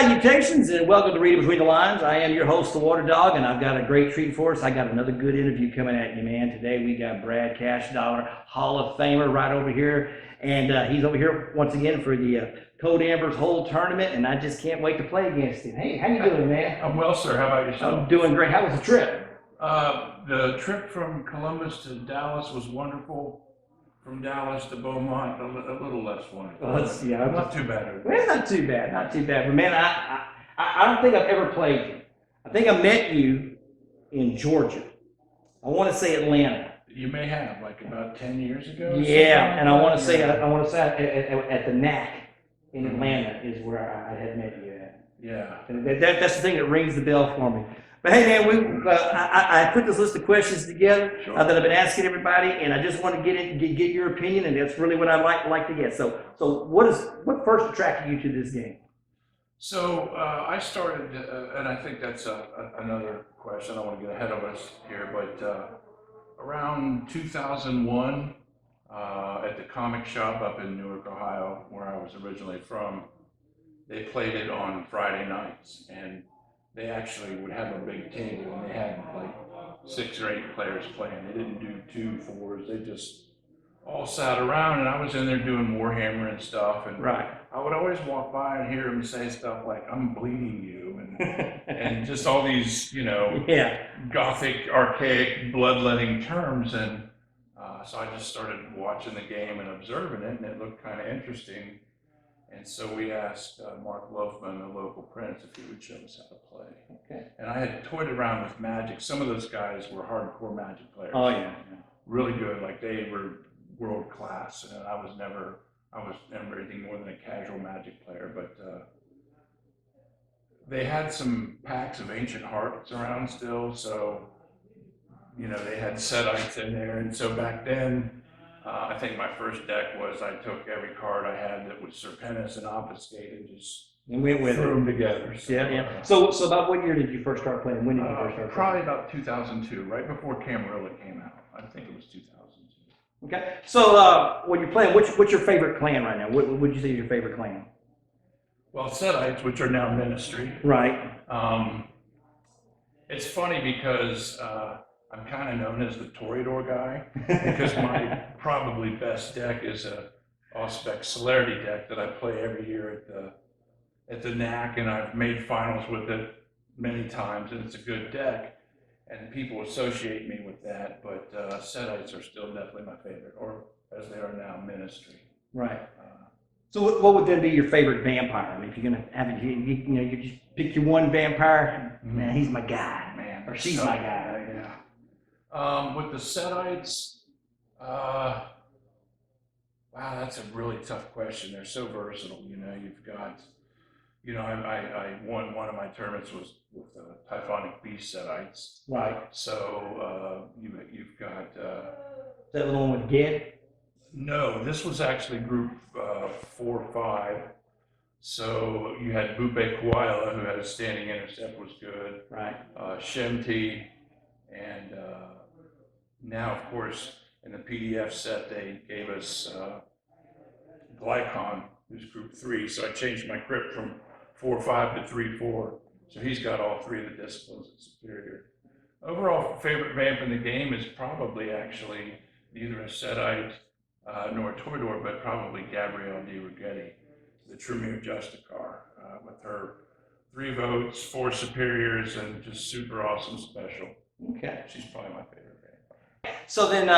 salutations and welcome to Reading Between the Lines. I am your host, the Water Dog, and I've got a great treat for us. I got another good interview coming at you, man. Today we got Brad Cashdollar, Hall of Famer, right over here, and he's over here once again for the Code Amber's whole tournament, and I just can't wait to play against him. Hey, how you doing, man? I'm well, sir. How about yourself? I'm doing great. How was the trip? The trip from Columbus to Dallas was wonderful. From Dallas to Beaumont, a little less wonderful. Well, Not too bad. Well, it's not too bad, not too bad. But man, I don't think I've ever played you. I think I met you in Georgia. I want to say Atlanta. You may have, like about 10 years ago. Yeah, and I want to say at the NAC in Atlanta is where I had met you at. Yeah. And that's the thing that rings the bell for me. But hey, man, I put this list of questions together that I've been asking everybody, and I just want to get your opinion, and that's really what I like to get. So what first attracted you to this game? So I started, and I think that's another question. I don't want to get ahead of us here, but around 2001, at the comic shop up in Newark, Ohio, where I was originally from, they played it on Friday nights, and they actually would have a big table, and they had like 6 or 8 players playing. They didn't do 2 4s. They just all sat around, and I was in there doing Warhammer and stuff. And I would always walk by and hear them say stuff like, "I'm bleeding you," and just all these, gothic, archaic, bloodletting terms. And so I just started watching the game and observing it, and it looked kind of interesting. And so we asked Mark Loafman, the local prince, if he would show us how to play. Okay. And I had toyed around with Magic. Some of those guys were hardcore Magic players. Oh yeah. Really good. Like they were world class. And I was never anything more than a casual Magic player. But they had some packs of Ancient Hearts around still. So, they had Setites in there. And so back then, I think my first deck was I took every card I had that was Serpentis and Obfuscate and just threw them together. So, So about what year did you first start playing? When did you first start playing? Probably about 2002, right before Camarilla came out. I think it was 2002. Okay. So when you're playing, what's your favorite clan right now? What would you say is your favorite clan? Well, Setites, which are now Ministry. Right. It's funny because I'm kind of known as the Toreador guy because my probably best deck is a Auspex Celerity deck that I play every year at the NAC, and I've made finals with it many times, and it's a good deck, and people associate me with that, but Setites are still definitely my favorite, or as they are now, Ministry. Right. So what would then be your favorite vampire? I mean, if you're gonna have it, you just pick your one vampire. Man, he's my guy, man, or she's my guy. With the Setites, wow, that's a really tough question. They're so versatile. You've got, I won one of my tournaments was with Typhonic Beast Setites. Right. So you've got. Is that the one with Ged? No, this was actually group 4 or 5. So you had Bupe Koala, who had a standing intercept, was good. Right. Shemti, and now, of course, in the PDF set, they gave us Glycon, who's group 3. So I changed my crypt from 4-5 to 3-4. So he's got all 3 of the disciplines at Superior. Overall, favorite vamp in the game is probably actually neither a Setite nor a Toreador, but probably Gabrielle de Righetti, the Tremere Justicar, with her 3 votes, 4 superiors, and just super awesome special. Okay. She's probably my favorite vamp. So then,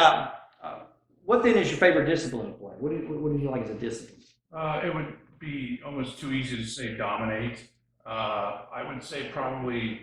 what then is your favorite discipline to play? What do you like as a discipline? It would be almost too easy to say dominate. I would say probably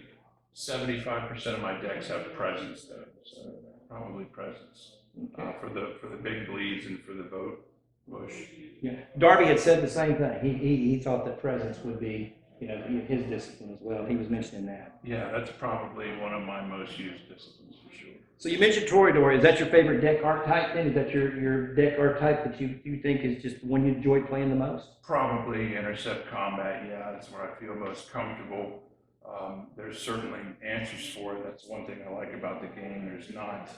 75% of my decks have presence, though. So probably presence. Okay. For the big bleeds and for the vote push. Yeah, Darby had said the same thing. He thought that presence would be his discipline as well. He was mentioning that. Yeah, that's probably one of my most used disciplines for sure. So you mentioned Toreador. Is that your favorite deck archetype then? Is that your deck archetype that you think is just the one you enjoy playing the most? Probably Intercept Combat. Yeah, that's where I feel most comfortable. There's certainly answers for it. That's one thing I like about the game. There's not,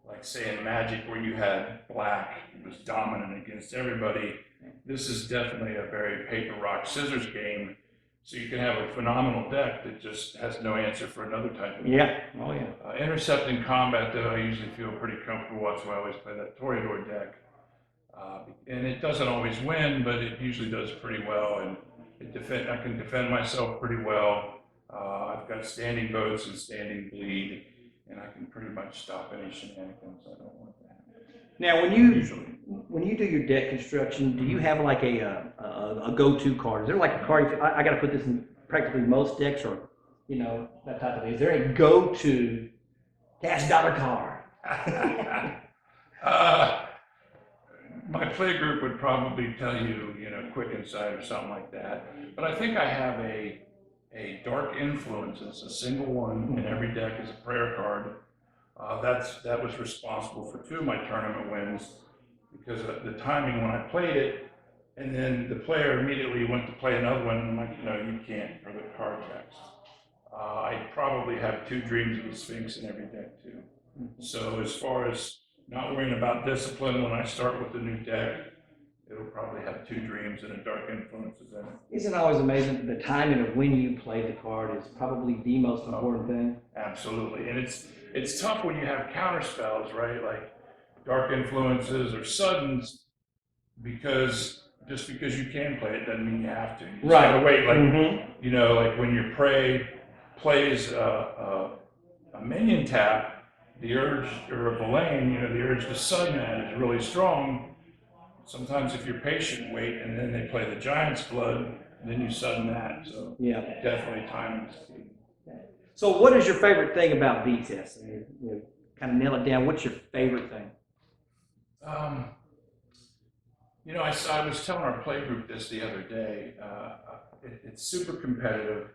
like say in Magic where you had black, it was dominant against everybody. This is definitely a very paper, rock, scissors game. So you can have a phenomenal deck that just has no answer for another type of deck. Yeah. Oh, yeah. Intercepting combat, though, I usually feel pretty comfortable. That's why I always play that Toreador deck. And it doesn't always win, but it usually does pretty well. And I can defend myself pretty well. I've got standing boats and standing bleed, and I can pretty much stop any shenanigans. I don't want that. Now, Usually. when you do your deck construction, do you have like a go-to card? Is there like a card? I got to put this in practically most decks, or that type of thing. Is there a go-to Cashdollar card? My play group would probably tell you, Quick Insight or something like that. But I think I have a Dark Influence. It's a single one in every deck as a prayer card. That was responsible for 2 of my tournament wins because of the timing when I played it, and then the player immediately went to play another one, and I'm like, you can't for the card text. I probably have 2 Dreams of the Sphinx in every deck too. So as far as not worrying about discipline, when I start with the new deck, it'll probably have 2 Dreams and a Dark Influences in it. Isn't it always amazing the timing of when you play the card is probably the most important thing? Absolutely, and it's tough when you have counter spells, right? Like Dark Influences or Suddens, because just because you can play it doesn't mean you have to. You just gotta wait, like like when your prey plays a minion tap, the urge, or a Villain, the urge to sudden that is really strong. Sometimes if you're patient, wait, and then they play the Giant's Blood, then you sudden that. So yeah, definitely timing is key. So what is your favorite thing about VTES? Kind of nail it down. What's your favorite thing? I was telling our play group this the other day. It's super competitive.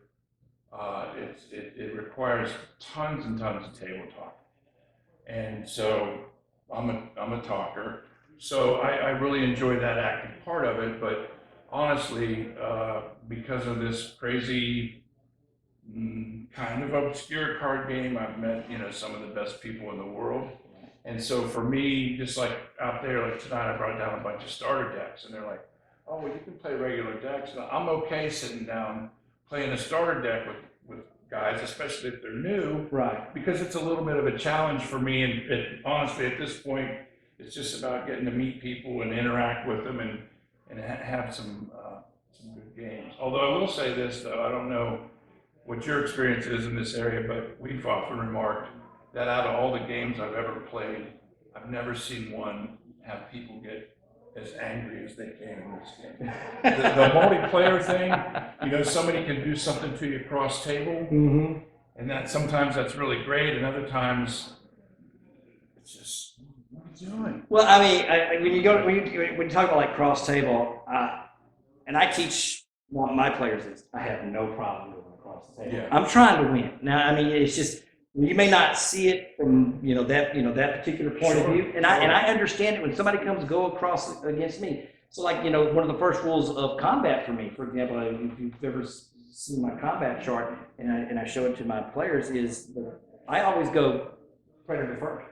It requires tons and tons of table talk. And so I'm a talker. So I really enjoy that active part of it. But honestly, because of this crazy kind of obscure card game, I've met, some of the best people in the world. And so for me, just like out there, like tonight, I brought down a bunch of starter decks, and they're like, "Oh, well, you can play regular decks." And I'm okay sitting down playing a starter deck with guys, especially if they're new, right? Because it's a little bit of a challenge for me. And honestly, at this point, it's just about getting to meet people and interact with them and have some good games. Although I will say this, though, I don't know what your experience is in this area, but we've often remarked that out of all the games I've ever played, I've never seen one have people get as angry as they can in this game. The multiplayer thing, somebody can do something to you across table, and that sometimes that's really great, and other times it's just, what are you doing? Well, I mean, when you talk about like cross table, and I teach my players this, I have no problem going across the table. Yeah. I'm trying to win. Now, I mean, it's just, you may not see it from that particular point of view, and I understand it when somebody comes go across against me. So like one of the first rules of combat for me, for example, if you've ever seen my combat chart and I show it to my players, is I always go predator first.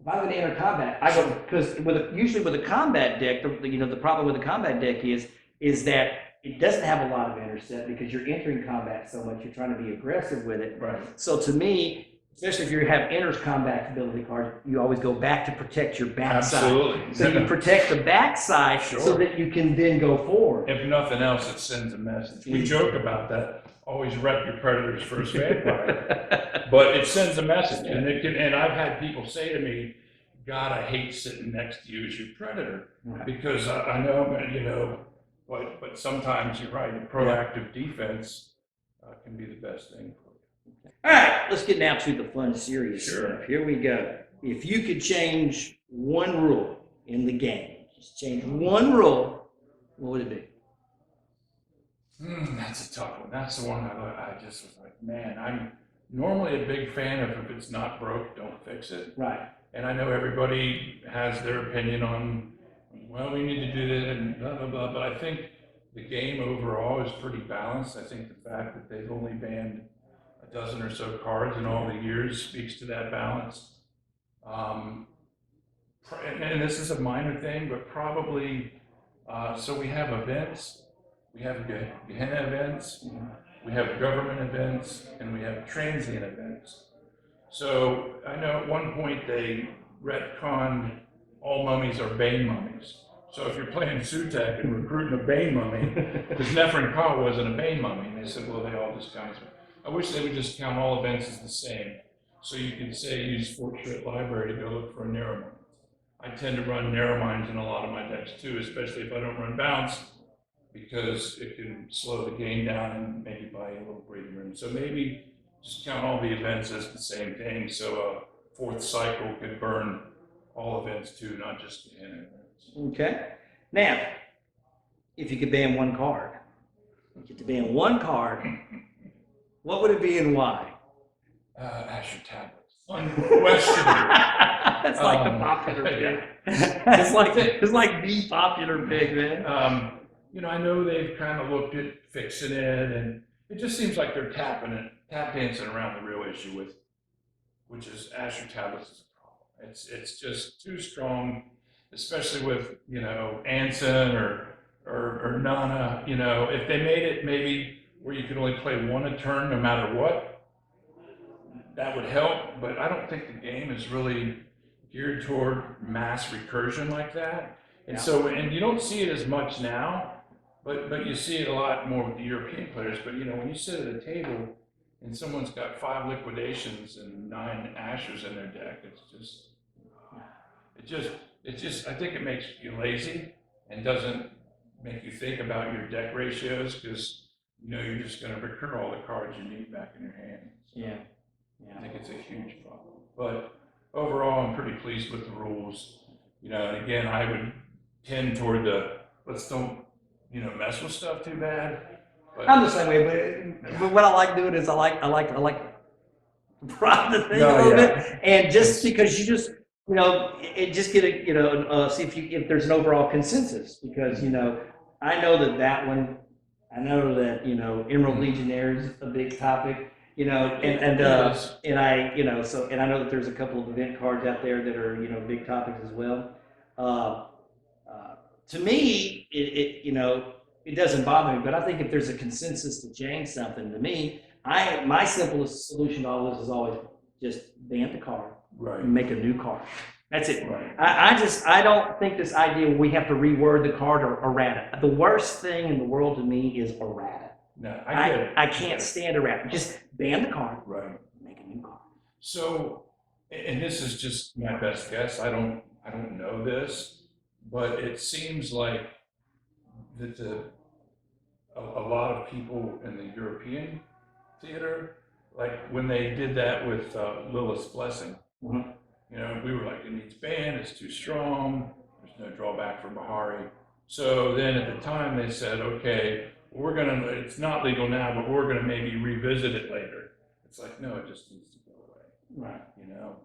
If I'm going to enter combat, I go, because usually with a combat deck, the problem with a combat deck is that it doesn't have a lot of intercept because you're entering combat so much, you're trying to be aggressive with it. Right. So to me, especially if you have enters combat ability cards, you always go back to protect your backside. Absolutely. So you protect the backside so that you can then go forward. If nothing else, it sends a message. We joke about that. Always rep your predator's first vampire. But it sends a message. And I've had people say to me, "God, I hate sitting next to you as your predator." Right. Because I know, but sometimes you're right, a proactive defense can be the best thing for you. All right, let's get now to the fun, serious stuff. Here we go. If you could change one rule in the game, just change one rule, what would it be? That's a tough one. That's the one I just was like, man, I'm normally a big fan of if it's not broke, don't fix it. Right. And I know everybody has their opinion on, well, we need to do that and blah, blah, blah. But I think the game overall is pretty balanced. I think the fact that they've only banned a dozen or so cards in all the years speaks to that balance. And this is a minor thing, but probably, so we have events. We have Gehenna events, we have government events, and we have transient events. So I know at one point they retconned all mummies are Bane mummies. So if you're playing Sutek and recruiting a Bane mummy, because Nephrin Ka wasn't a Bane mummy, and they said, well, they all just count as. I wish they would just count all events as the same. So you could say use Fort Schritt Library to go look for a Narrowmind. I tend to run Narrowminds in a lot of my decks too, especially if I don't run Bounce, because it can slow the game down and maybe buy you a little breathing room. So maybe just count all the events as the same thing, so a fourth cycle could burn all events too, not just the end events. Okay. Now, if you could ban one card, you get to ban one card, what would it be and why? Asher Tablets. Unquestionably. That's like the popular pick. It's like the popular pick, man. You know, I know they've kind of looked at fixing it, and it just seems like they're tap dancing around the real issue which is Asher Tablets is a problem. It's just too strong, especially with, you know, Anson or Nana. You know, if they made it maybe where you could only play one a turn no matter what, that would help, but I don't think the game is really geared toward mass recursion like that. And Yeah. so, and you don't see it as much now, but you see it a lot more with the European players. But you know, when you sit at a table and someone's got 5 liquidations and 9 ashers in their deck, I think it makes you lazy and doesn't make you think about your deck ratios, because you know you're just going to recur all the cards you need back in your hand. So Yeah. I think it's a huge problem. But overall, I'm pretty pleased with the rules. You know, and again, I would tend toward the let's don't, you know, mess with stuff too bad. But I'm the same way, but what I like doing is I like to prod the thing a No, little yeah. bit, and just because you just, you know, it just get a, you know, see if there's an overall consensus, because, you know, I know that one, I know that, you know, Emerald Legionnaire is a big topic, you know, and I, you know, so, and I know that there's a couple of event cards out there that are, you know, big topics as well. To me, you know, it doesn't bother me, but I think if there's a consensus to change something, to me, my simplest solution to all this is always just ban the card right. and make a new card. That's it. Right. I don't think this idea we have to reword the card or errata. The worst thing in the world to me is errata. No, I get it. I can't stand errata. Just ban the card. Right. Make a new card. So, and this is just my best guess. I don't know this, but it seems like that a lot of people in the European theater, like when they did that with Lilith's Blessing, Mhm. you know, we were like, it needs banned, it's too strong, there's no drawback for Bahari. So then at the time they said, okay, it's not legal now, but we're gonna maybe revisit it later. It's like, no, it just needs to go away. Right. You know,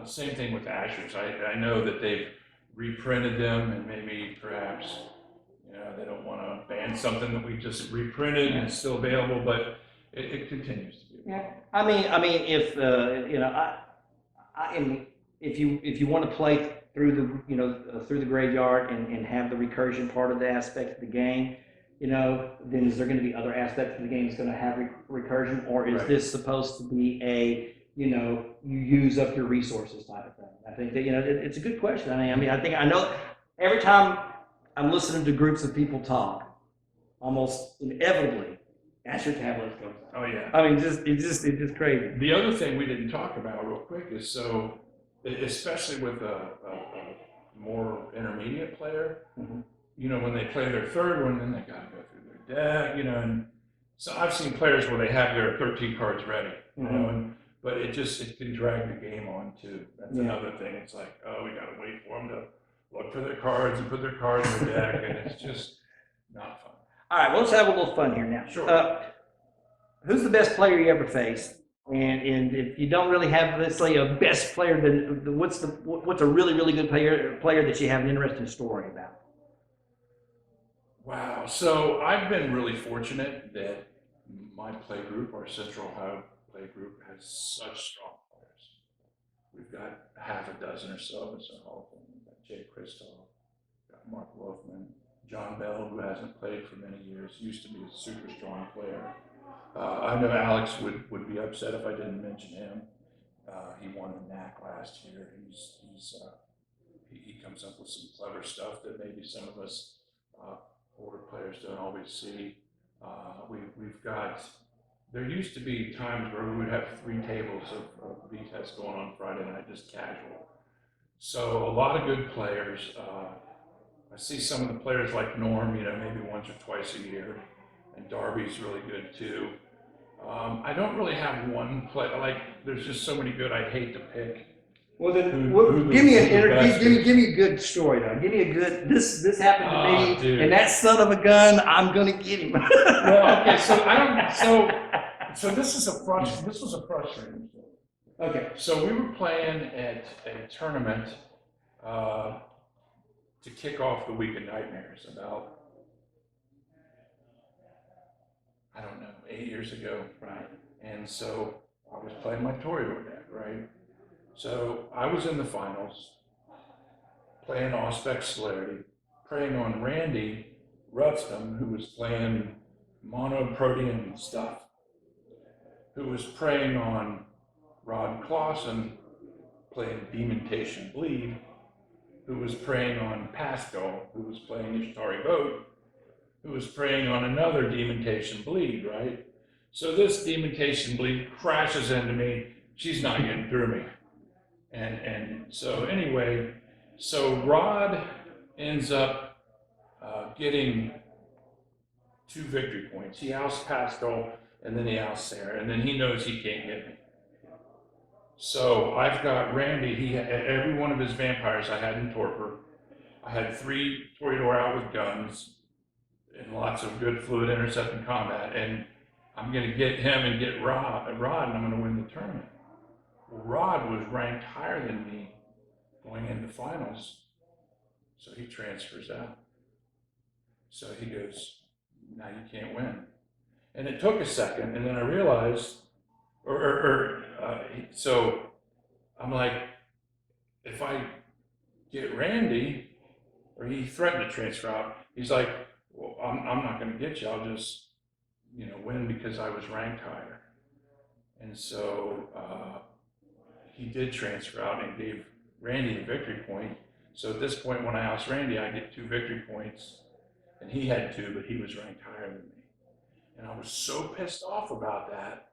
the same thing with Ashers. I know that they've reprinted them, and maybe perhaps, you know, they don't want to ban something that we just reprinted and it's still available, but it continues to be. Yeah. I mean, if you know, if you want to play through the, you know, through the graveyard and have the recursion part of the aspect of the game, you know, then is there going to be other aspects of the game that's going to have recursion, or is Right. this supposed to be a, you know, you use up your resources type of thing? I think that, you know, it's a good question. I know every time I'm listening to groups of people talk, almost inevitably, Asher Tablets goes out. Oh yeah. I mean, it's just crazy. The other thing we didn't talk about real quick is, so, especially with a more intermediate player, Mhm. you know, when they play their third one, then they got to go through their deck, you know, and so I've seen players where they have their 13 cards ready, you know, but it can drag the game on too. That's another thing. It's like, oh, we got to wait for them to look for their cards and put their cards in the deck, and it's just not fun. All right, well, let's have a little fun here now. Sure. Who's the best player you ever faced? And if you don't really have, let's say, a best player, then what's a really, really good player that you have an interesting story about? Wow. So I've been really fortunate that my play group, our Central Ohio play group, has such strong players. We've got half a dozen or so of us in Hall of Fame. We've got Jay Kristoff, got Mark Wolfman, John Bell, who hasn't played for many years, used to be a super strong player. I know Alex would be upset if I didn't mention him. He won the NAC last year. He comes up with some clever stuff that maybe some of us older players don't always see. We've got, there used to be times where we would have 3 tables of VTES going on Friday night, just casual. So a lot of good players. I see some of the players like Norm, maybe once or twice a year, and Darby's really good too. I don't really have one play, there's just so many good, I'd hate to pick. Well, then, give me a good story though. Give me a good, this happened to me, dude. and that son of a gun, I'm gonna get him. Well, okay, so this was a frustrating story. Okay. So we were playing at a tournament to kick off the Week of Nightmares about, I don't know, 8 years ago, right? And so I was playing my Toreador deck, right? So I was in the finals, playing Auspex Celerity, preying on Randy Rustum, who was playing Mono Protean stuff, who was preying on Rod Clausen, playing Demontation Bleed, who was preying on Pascal, who was playing Ishtari Boat, who was preying on another Demontation Bleed, right? So this Demontation Bleed crashes into me. She's not getting through me. And so anyway, so Rod ends up getting 2 victory points. He outs Pascal, and then he outs Sarah, and then he knows he can't get me. So I've got Randy, every one of his vampires I had in torpor. I had 3 Toreador out with guns and lots of good fluid intercepting combat, and I'm gonna get him and get Rod, and I'm gonna win the tournament. Well, Rod was ranked higher than me going into finals, so he transfers out. So he goes, now you can't win. And it took a second, and then I realized, so I'm like, if I get Randy, or he threatened to transfer out, he's like, well, I'm not gonna get you, I'll just, win because I was ranked higher. And so he did transfer out and gave Randy a victory point. So at this point, when I asked Randy, I get 2 victory points, and he had 2, but he was ranked higher than me. And I was so pissed off about that.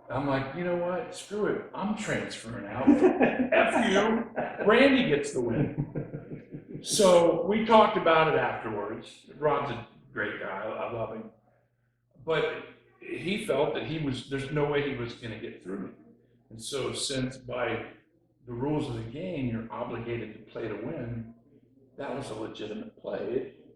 I'm like, you know what? Screw it. I'm transferring out. F you. Randy gets the win. So we talked about it afterwards. Rod's a great guy. I love him. But he felt that there's no way he was going to get through me. And so since by the rules of the game, you're obligated to play to win, that was a legitimate play.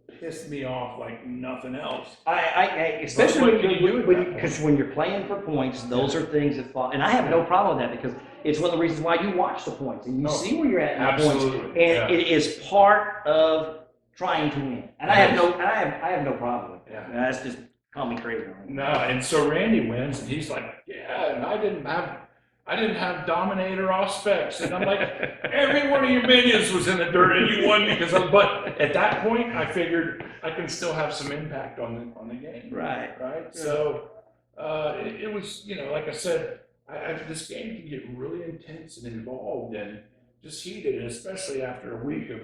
It pissed me off like nothing else. Especially because when you're playing for points, those are things that fall. And I have no problem with that because it's one of the reasons why you watch the points and you see where you're at in the points. And it is part of trying to win. And I have no problem with it. Yeah. That's just call me crazy. No, and so Randy wins, and he's like, yeah, and I didn't have Dominator off specs. And I'm like, every one of your minions was in the dirt and you won because but at that point I figured I can still have some impact on the game. Right. Right. Yeah. So it was, like I said, this game can get really intense and involved and just heated, and especially after a week of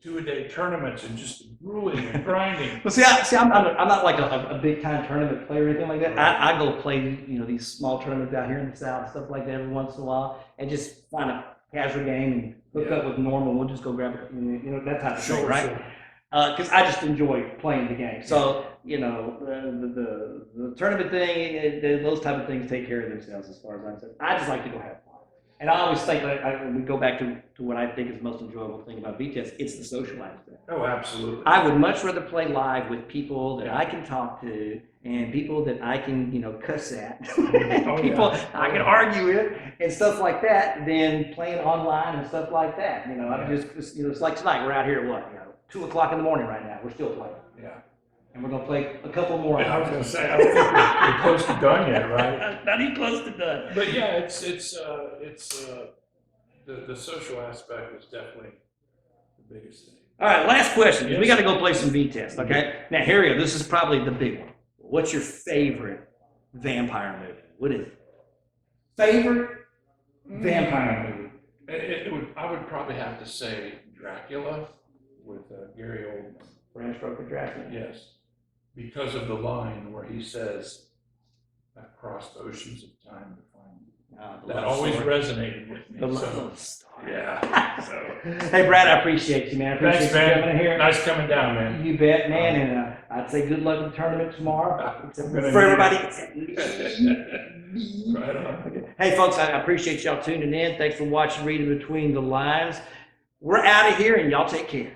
2-a-day tournaments and just grueling and grinding. Well, I'm not like a big time tournament player or anything like that. Right. I go play, these small tournaments out here in the South, stuff like that every once in a while, and just find a casual game and hook up with Norm, and we'll just go grab it, that type of thing, right? Because I just enjoy playing the game. So, the tournament thing, those type of things take care of themselves as far as I'm concerned. I just like to go have fun. And I always think when we go back to what I think is the most enjoyable thing about VTES, it's the social aspect. Oh, absolutely. I would much rather play live with people that I can talk to and people that I can, cuss at, people I can argue with and stuff like that than playing online and stuff like that. I'm just, it's like tonight, we're out here at what, 2 o'clock in the morning right now. We're still playing. Yeah. And we're going to play a couple more. I was going to say, I don't think we're close to done yet, right? Not even close to done. But yeah, it's the social aspect is definitely the biggest thing. All right, last question. Yes. We got to go play some VTES, okay? Now, here we go. This is probably the big one. What's your favorite vampire movie? What is it? Favorite vampire movie? I would probably have to say Dracula with Gary Oldman. Bram Stoker Dracula. Yes, because of the line where he says, "I've crossed oceans of time to find you." The That love always story. resonated with me. The so, love story. yeah. So, Hey, Brad, I appreciate you, man. I appreciate thanks, you man. coming in here. Nice coming down, man. You bet, man. And I'd say good luck in the tournament tomorrow. I'm gonna For need everybody. Right on. Okay. Hey, folks, I appreciate y'all tuning in. Thanks for watching Reading Between the Lines. We're out of here, and y'all take care.